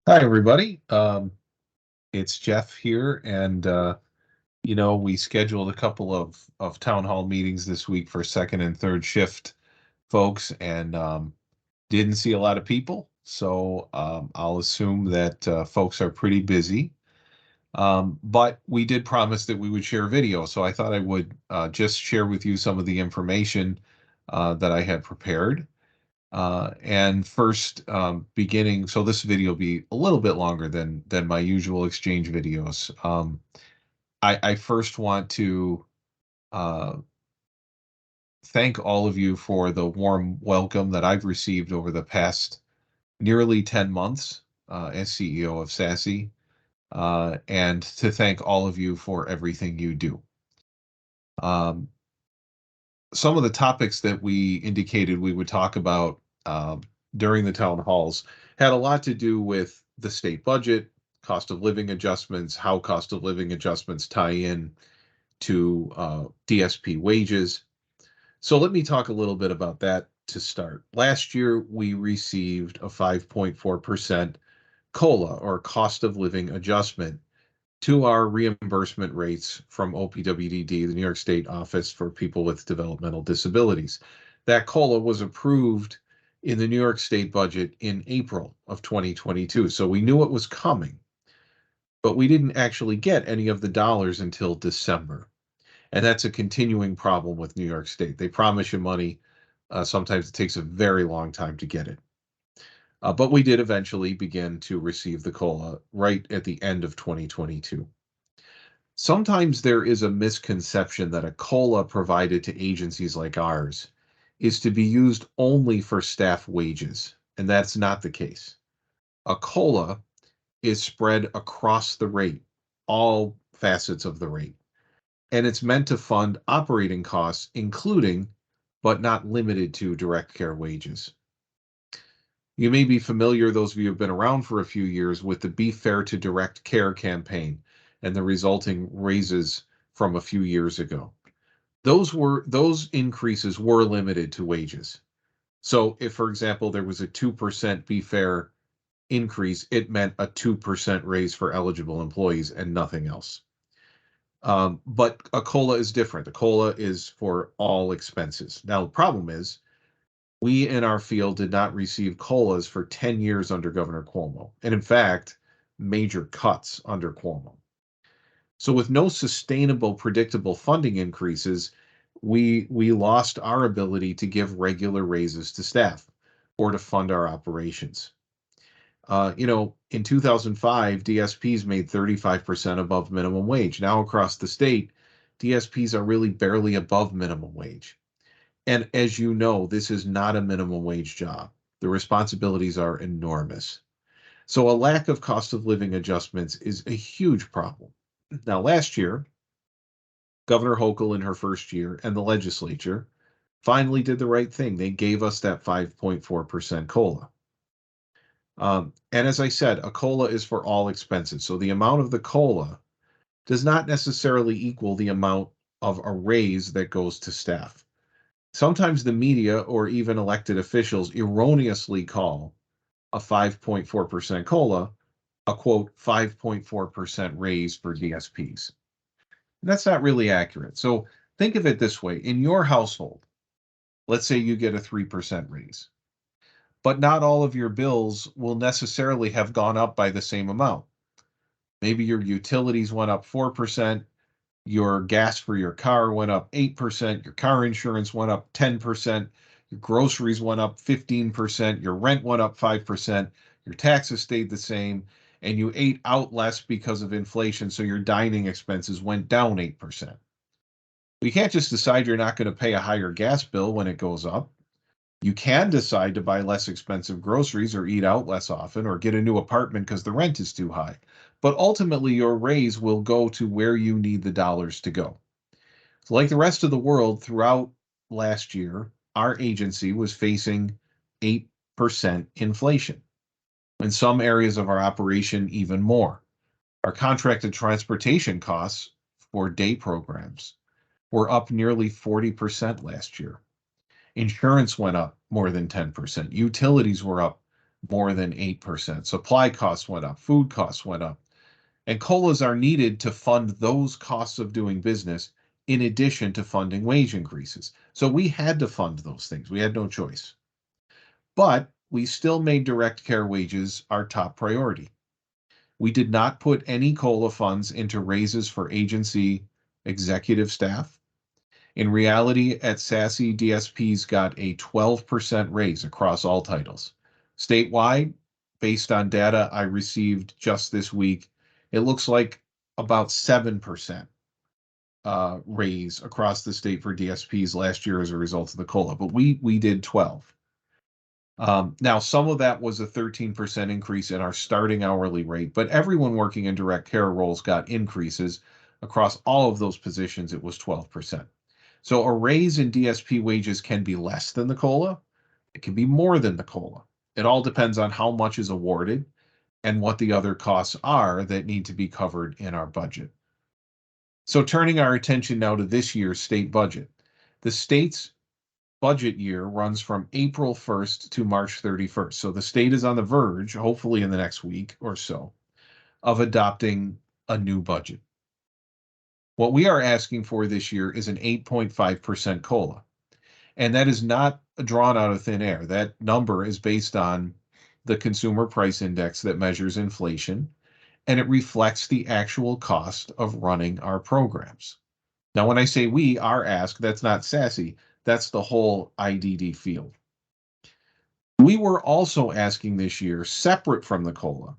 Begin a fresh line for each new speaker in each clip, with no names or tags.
Hi, everybody. It's Jeff here, and we scheduled a couple of town hall meetings this week for second and third shift folks, and didn't see a lot of people. So I'll assume that folks are pretty busy. But we did promise that we would share video, so I thought I would just share with you some of the information that I had prepared. And first, beginning, so this video will be a little bit longer than my usual exchange videos. I first want to uh, thank all of you for the warm welcome that I've received over the past nearly 10 months as CEO of SASi, and to thank all of you for everything you do. Um, some of the topics that we indicated we would talk about during the town halls had a lot to do with the state budget, cost of living adjustments, how cost of living adjustments tie in to DSP wages. So let me talk a little bit about that to start. Last year, we received a 5.4% COLA, or cost of living adjustment, to our reimbursement rates from OPWDD, the New York State Office for People with Developmental Disabilities. That COLA was approved in the New York State budget in April of 2022. So we knew it was coming, but we didn't actually get any of the dollars until December. And that's a continuing problem with New York State. They promise you money. Sometimes it takes a very long time to get it. But we did eventually begin to receive the COLA right at the end of 2022. Sometimes there is a misconception that a COLA provided to agencies like ours is to be used only for staff wages, and that's not the case. A COLA is spread across the rate, all facets of the rate, and it's meant to fund operating costs, including, but not limited to, direct care wages. You may be familiar, those of you who have been around for a few years, with the Be Fair to Direct Care campaign and the resulting raises from a few years ago. Those increases were limited to wages. So if, for example, there was a 2% Be Fair increase, it meant a 2% raise for eligible employees and nothing else. But a COLA is different. A COLA is for all expenses. Now, the problem is, we in our field did not receive COLAs for 10 years under Governor Cuomo, and in fact, major cuts under Cuomo. So with no sustainable, predictable funding increases, we lost our ability to give regular raises to staff or to fund our operations. In 2005, DSPs made 35% above minimum wage. Now across the state, DSPs are really barely above minimum wage. And as you know, this is not a minimum wage job. The responsibilities are enormous. So a lack of cost of living adjustments is a huge problem. Now, last year, Governor Hochul in her first year and the legislature finally did the right thing. They gave us that 5.4% COLA. And as I said, a COLA is for all expenses. So the amount of the COLA does not necessarily equal the amount of a raise that goes to staff. Sometimes the media or even elected officials erroneously call a 5.4% COLA a quote 5.4% raise for DSPs. And that's not really accurate. So think of it this way. In your household, let's say you get a 3% raise, but not all of your bills will necessarily have gone up by the same amount. Maybe your utilities went up 4%, your gas for your car went up 8%, your car insurance went up 10%, your groceries went up 15%, your rent went up 5%, your taxes stayed the same, and you ate out less because of inflation, so your dining expenses went down 8%. You can't just decide you're not going to pay a higher gas bill when it goes up. You can decide to buy less expensive groceries or eat out less often or get a new apartment because the rent is too high. But ultimately, your raise will go to where you need the dollars to go. So like the rest of the world, throughout last year, our agency was facing 8% inflation. In some areas of our operation, even more. Our contracted transportation costs for day programs were up nearly 40% last year. Insurance went up more than 10%. Utilities were up more than 8%. Supply costs went up, food costs went up, and COLAs are needed to fund those costs of doing business in addition to funding wage increases. So we had to fund those things. We had no choice. But we still made direct care wages our top priority. We did not put any COLA funds into raises for agency executive staff. In reality, at SASi, DSPs got a 12% raise across all titles. Statewide, based on data I received just this week, it looks like about 7% raise across the state for DSPs last year as a result of the COLA, but we did 12. Now, some of that was a 13% increase in our starting hourly rate, but everyone working in direct care roles got increases. Across all of those positions, it was 12%. So a raise in DSP wages can be less than the COLA. It can be more than the COLA. It all depends on how much is awarded and what the other costs are that need to be covered in our budget. So turning our attention now to this year's state budget. The state's budget year runs from April 1st to March 31st. So the state is on the verge, hopefully in the next week or so, of adopting a new budget. What we are asking for this year is an 8.5% COLA. And that is not drawn out of thin air. That number is based on the consumer price index that measures inflation, and it reflects the actual cost of running our programs. Now, when I say we are asked, that's not SASi, that's the whole IDD field. We were also asking this year, separate from the COLA,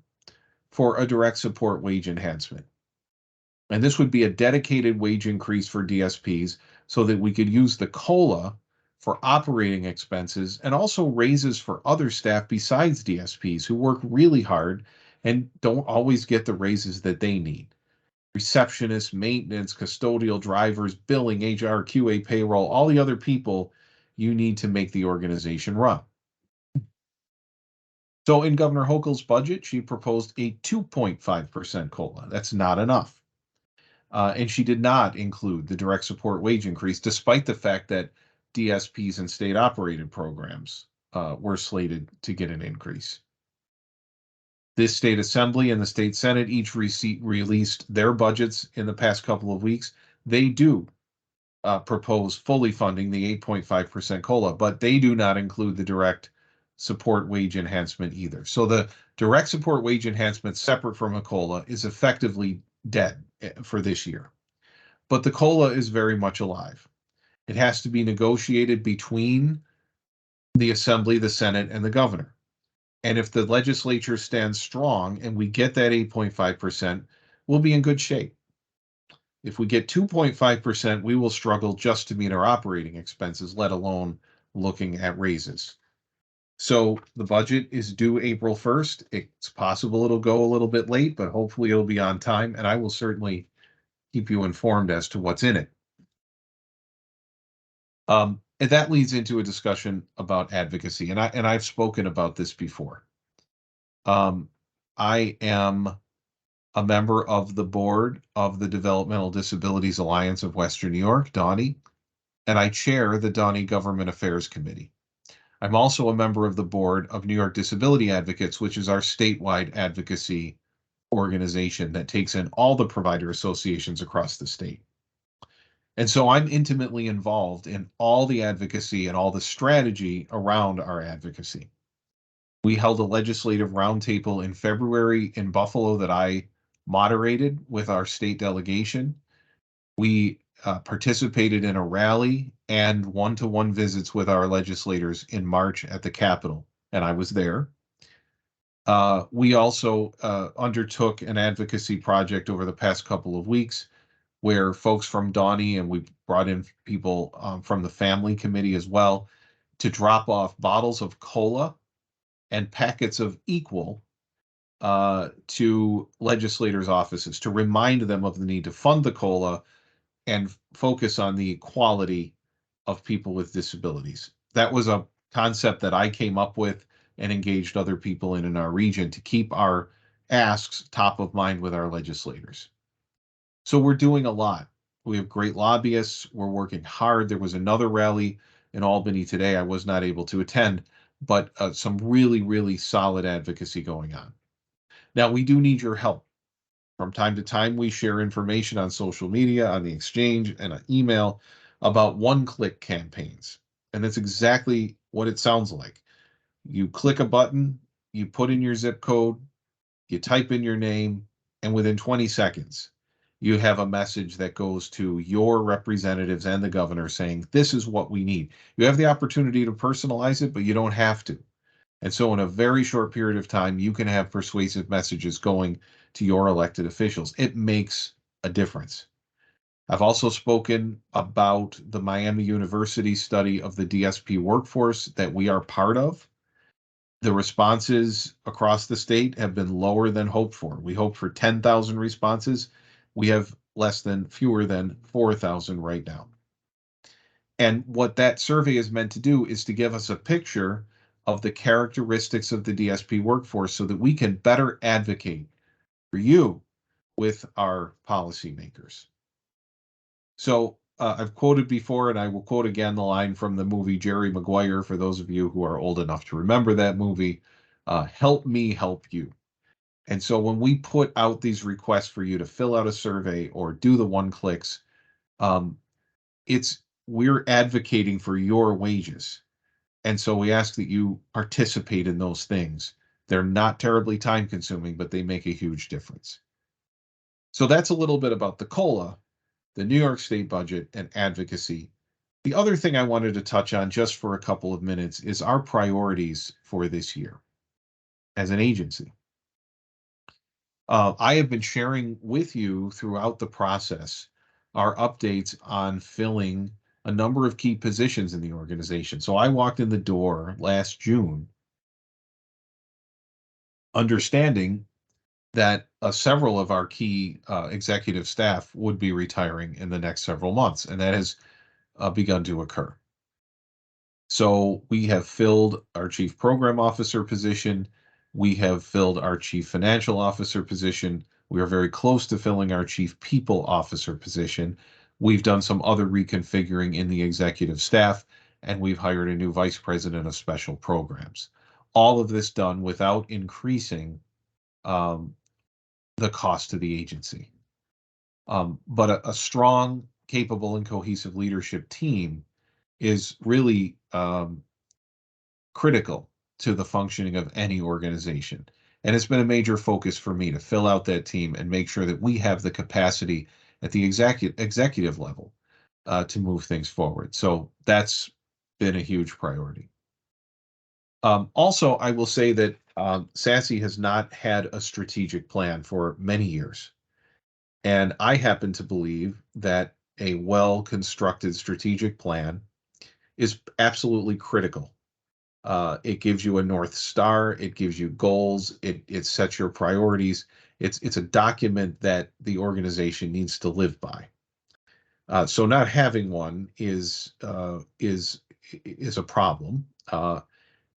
for a direct support wage enhancement. And this would be a dedicated wage increase for DSPs so that we could use the COLA for operating expenses and also raises for other staff besides DSPs who work really hard and don't always get the raises that they need. Receptionists, maintenance, custodial drivers, billing, HR, QA, payroll, all the other people you need to make the organization run. So in Governor Hochul's budget, she proposed a 2.5% COLA. That's not enough. And she did not include the direct support wage increase, despite the fact that DSPs and state operated programs were slated to get an increase. This state assembly and the state senate each released their budgets in the past couple of weeks. They do propose fully funding the 8.5% COLA, but they do not include the direct support wage enhancement either. So the direct support wage enhancement separate from a COLA is effectively dead for this year. But the COLA is very much alive. It has to be negotiated between the assembly, the senate, and the governor. And if the legislature stands strong and we get that 8.5%, we'll be in good shape. If we get 2.5%, we will struggle just to meet our operating expenses, let alone looking at raises. So the budget is due April 1st. It's possible it'll go a little bit late, but hopefully it'll be on time, and I will certainly keep you informed as to what's in it. And that leads into a discussion about advocacy, and I've spoken about this before. I am a member of the board of the Developmental Disabilities Alliance of Western New York, DANI, and I chair the DANI Government Affairs Committee. I'm also a member of the board of New York Disability Advocates, which is our statewide advocacy organization that takes in all the provider associations across the state. And so I'm intimately involved in all the advocacy and all the strategy around our advocacy. We held a legislative roundtable in February in Buffalo that I moderated with our state delegation. We participated in a rally and one-to-one visits with our legislators in March at the Capitol, and I was there. We also undertook an advocacy project over the past couple of weeks where folks from DANI, and we brought in people from the family committee as well, to drop off bottles of cola and packets of Equal to legislators' offices to remind them of the need to fund the COLA and focus on the equality of people with disabilities. That was a concept that I came up with and engaged other people in our region to keep our asks top of mind with our legislators. So we're doing a lot. We have great lobbyists. We're working hard. There was another rally in Albany today I was not able to attend, but some really, really solid advocacy going on. Now, we do need your help. From time to time, we share information on social media, on the exchange, and an email about one-click campaigns. And that's exactly what it sounds like. You click a button, you put in your zip code, you type in your name, and within 20 seconds, you have a message that goes to your representatives and the governor saying, this is what we need. You have the opportunity to personalize it, but you don't have to. And so in a very short period of time, you can have persuasive messages going to your elected officials. It makes a difference. I've also spoken about the Miami University study of the DSP workforce that we are part of. The responses across the state have been lower than hoped for. We hoped for 10,000 responses. We have fewer than 4,000 right now. And what that survey is meant to do is to give us a picture of the characteristics of the DSP workforce so that we can better advocate for you with our policymakers. So I've quoted before, and I will quote again the line from the movie Jerry Maguire, for those of you who are old enough to remember that movie, help me help you. And so when we put out these requests for you to fill out a survey or do the one clicks, um, we're advocating for your wages. And so we ask that you participate in those things. They're not terribly time consuming, but they make a huge difference. So that's a little bit about the COLA, the New York State budget, and advocacy. The other thing I wanted to touch on just for a couple of minutes is our priorities for this year as an agency. I have been sharing with you throughout the process our updates on filling a number of key positions in the organization. So I walked in the door last June understanding that several of our key executive staff would be retiring in the next several months, and that has begun to occur. So we have filled our chief program officer position. We have filled our chief financial officer position. We are very close to filling our chief people officer position. We've done some other reconfiguring in the executive staff, and we've hired a new vice president of special programs. All of this done without increasing the cost to the agency. But a strong, capable, and cohesive leadership team is really critical to the functioning of any organization. And it's been a major focus for me to fill out that team and make sure that we have the capacity at the executive level to move things forward. So that's been a huge priority. Also, I will say that SASi has not had a strategic plan for many years. And I happen to believe that a well-constructed strategic plan is absolutely critical. It gives you a North Star, it gives you goals, it sets your priorities. It's a document that the organization needs to live by. So not having one is a problem.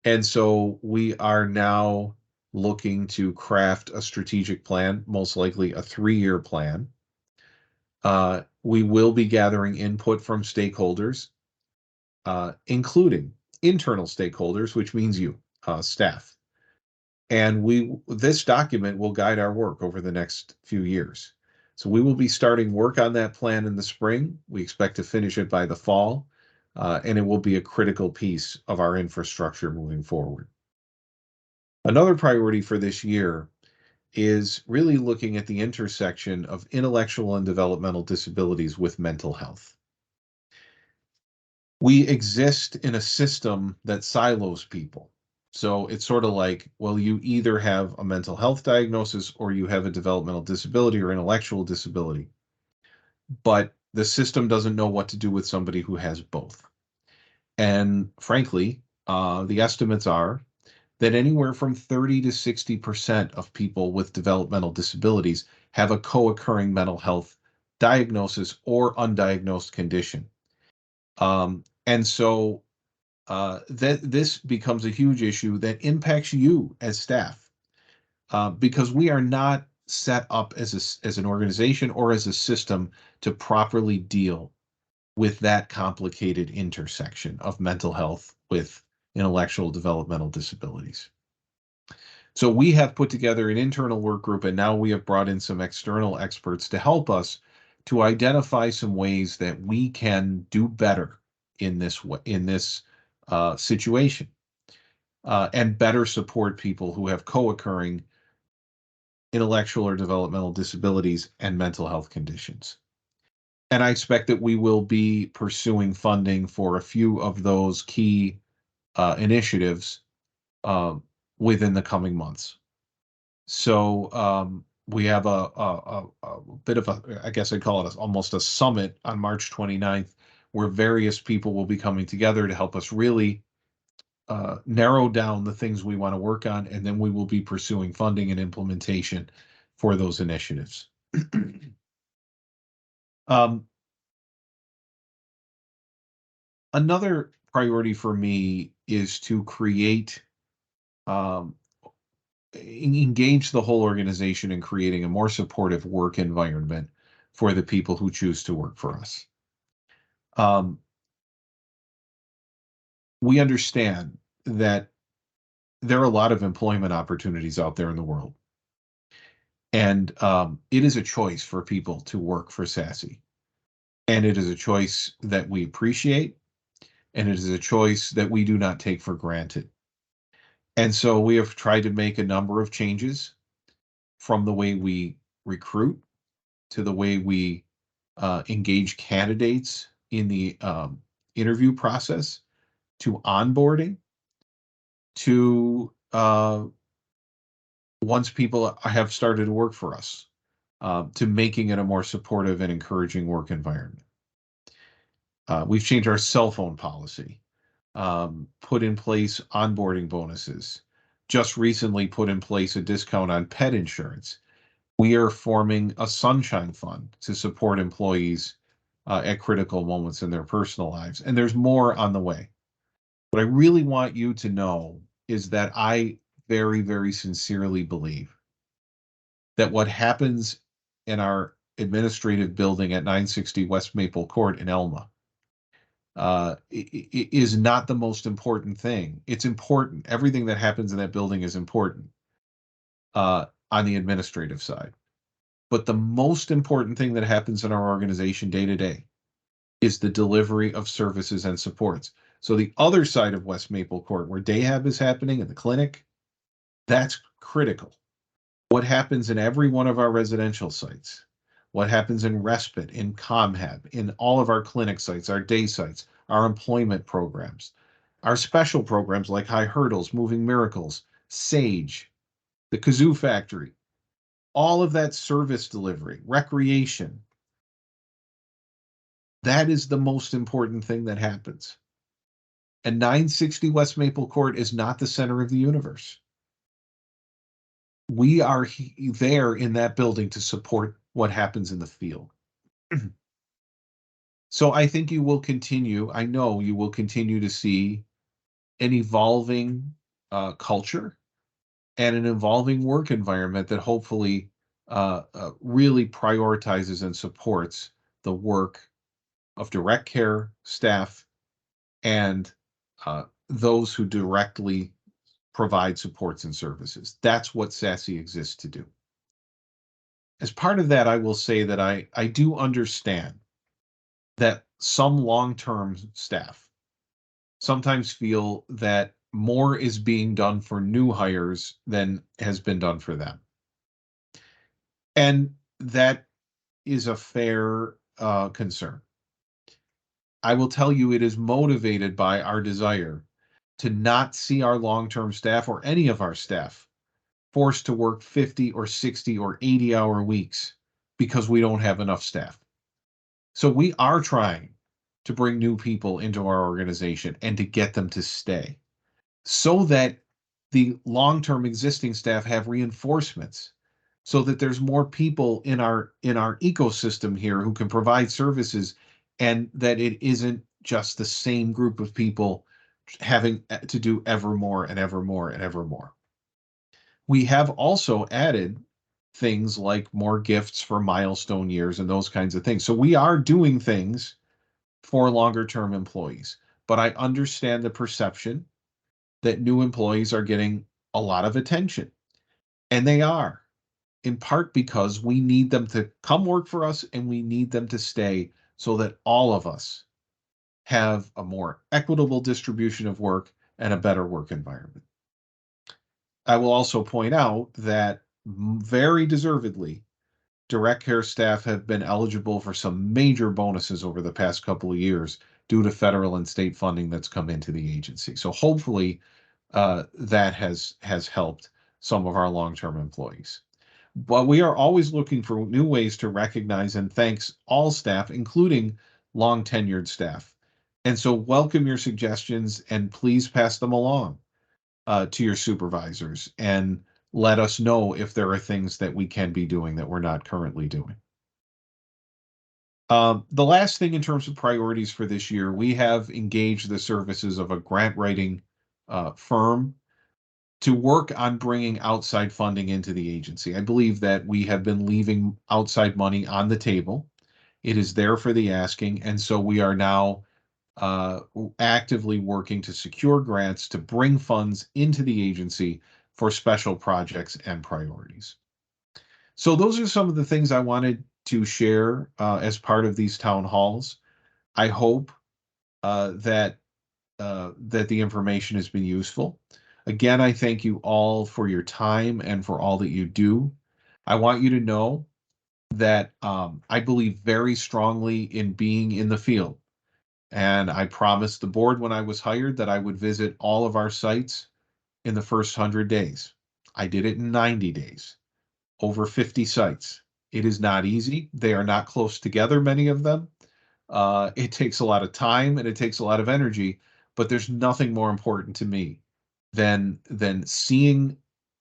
And so we are now looking to craft a strategic plan, most likely a 3-year plan. We will be gathering input from stakeholders, including internal stakeholders, which means you, staff. And this document will guide our work over the next few years. So we will be starting work on that plan in the spring. We expect to finish it by the fall, and it will be a critical piece of our infrastructure moving forward. Another priority for this year is really looking at the intersection of intellectual and developmental disabilities with mental health. We exist in a system that silos people. So it's sort of like, well, you either have a mental health diagnosis or you have a developmental disability or intellectual disability. But the system doesn't know what to do with somebody who has both. And frankly, the estimates are that anywhere from 30 to 60% of people with developmental disabilities have a co-occurring mental health diagnosis or undiagnosed condition. And so that this becomes a huge issue that impacts you as staff, because we are not set up as an organization or as a system to properly deal with that complicated intersection of mental health with intellectual developmental disabilities. So we have put together an internal work group, and now we have brought in some external experts to help us to identify some ways that we can do better in this situation, and better support people who have co-occurring intellectual or developmental disabilities and mental health conditions. And I expect that we will be pursuing funding for a few of those key initiatives uh, within the coming months. So we have a bit of a, I guess I'd call it almost a summit on March 29th, where various people will be coming together to help us really narrow down the things we want to work on, and then we will be pursuing funding and implementation for those initiatives. um, Another priority for me is to create, um, engage the whole organization in creating a more supportive work environment for the people who choose to work for us. Um, we understand that there are a lot of employment opportunities out there in the world, and it is a choice for people to work for SASi, and it is a choice that we appreciate, and it is a choice that we do not take for granted. And so we have tried to make a number of changes, from the way we recruit to the way we engage candidates in the interview process, to onboarding, to once people have started to work for us, to making it a more supportive and encouraging work environment. We've changed our cell phone policy, put in place onboarding bonuses, just recently put in place a discount on pet insurance. We are forming a sunshine fund to support employees at critical moments in their personal lives. And there's more on the way. What I really want you to know is that I very, very sincerely believe that what happens in our administrative building at 960 West Maple Court in Elma is not the most important thing. It's important. Everything that happens in that building is important on the administrative side. But the most important thing that happens in our organization day to day is the delivery of services and supports. So the other side of West Maple Court, where Dayhab is happening in the clinic, that's critical. What happens in every one of our residential sites, what happens in respite, in ComHab, in all of our clinic sites, our day sites, our employment programs, our special programs like High Hurdles, Moving Miracles, SAGE, the Kazoo Factory, all of that service delivery, recreation, that is the most important thing that happens. And 960 West Maple Court is not the center of the universe. We are there in that building to support what happens in the field. So I think you will continue, I know you will continue to see an evolving culture and an evolving work environment that hopefully really prioritizes and supports the work of direct care staff and those who directly provide supports and services. That's what SASi exists to do. As part of that, I will say that I do understand that some long-term staff sometimes feel that more is being done for new hires than has been done for them. And that is a fair concern. I will tell you, it is motivated by our desire to not see our long-term staff or any of our staff forced to work 50 or 60 or 80-hour weeks because we don't have enough staff. So we are trying to bring new people into our organization and to get them to stay so that the long-term existing staff have reinforcements, so that there's more people in our ecosystem here who can provide services, and that it isn't just the same group of people having to do ever more and ever more and ever more. We have also added things like more gifts for milestone years and those kinds of things. So we are doing things for longer term employees, but I understand the perception that new employees are getting a lot of attention. And they are, in part because we need them to come work for us and we need them to stay so that all of us have a more equitable distribution of work and a better work environment. I will also point out that very deservedly, direct care staff have been eligible for some major bonuses over the past couple of years due to federal and state funding that's come into the agency. So hopefully that has helped some of our long-term employees. But we are always looking for new ways to recognize and thanks all staff, including long tenured staff. And so welcome your suggestions and please pass them along to your supervisors and let us know if there are things that we can be doing that we're not currently doing. The last thing in terms of priorities for this year, we have engaged the services of a grant writing firm to work on bringing outside funding into the agency. I believe that we have been leaving outside money on the table. It is there for the asking, and so we are now actively working to secure grants to bring funds into the agency for special projects and priorities. So those are some of the things I wanted to share as part of these town halls. I hope that that the information has been useful. Again, I thank you all for your time and for all that you do. I want you to know that I believe very strongly in being in the field. And I promised the board when I was hired that I would visit all of our sites in the first 100 days. I did it in 90 days, over 50 sites. It is not easy. They are not close together, many of them. It takes a lot of time and it takes a lot of energy, but there's nothing more important to me than seeing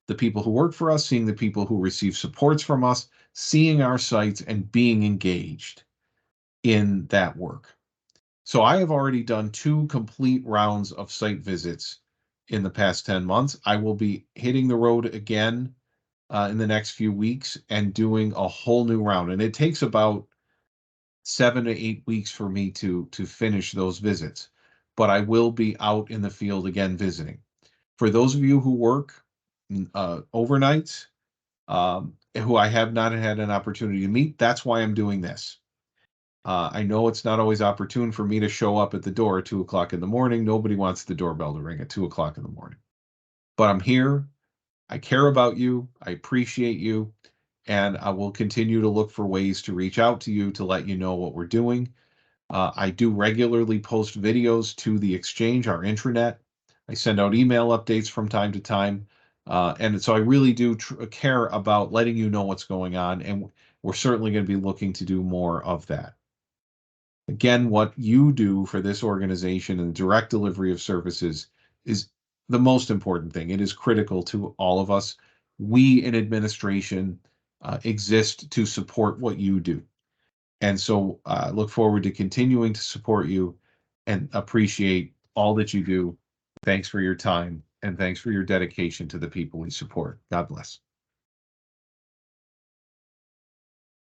the people who work for us, seeing the people who receive supports from us, seeing our sites and being engaged in that work. So I have already done 2 complete rounds of site visits in the past 10 months. I will be hitting the road again in the next few weeks and doing a whole new round. And it takes about 7 to 8 weeks for me to finish those visits, but I will be out in the field again visiting. For those of you who work overnights, who I have not had an opportunity to meet, that's why I'm doing this. I know it's not always opportune for me to show up at the door at 2 o'clock in the morning. Nobody wants the doorbell to ring at 2 o'clock in the morning. But I'm here. I care about you. I appreciate you. And I will continue to look for ways to reach out to you to let you know what we're doing. I do regularly post videos to the exchange, our intranet. I send out email updates from time to time. And so I really do care about letting you know what's going on. And we're certainly going to be looking to do more of that. Again, what you do for this organization and direct delivery of services is the most important thing. It is critical to all of us. We in administration exist to support what you do. And so I look forward to continuing to support you and appreciate all that you do. Thanks for your time and thanks for your dedication to the people we support. God bless.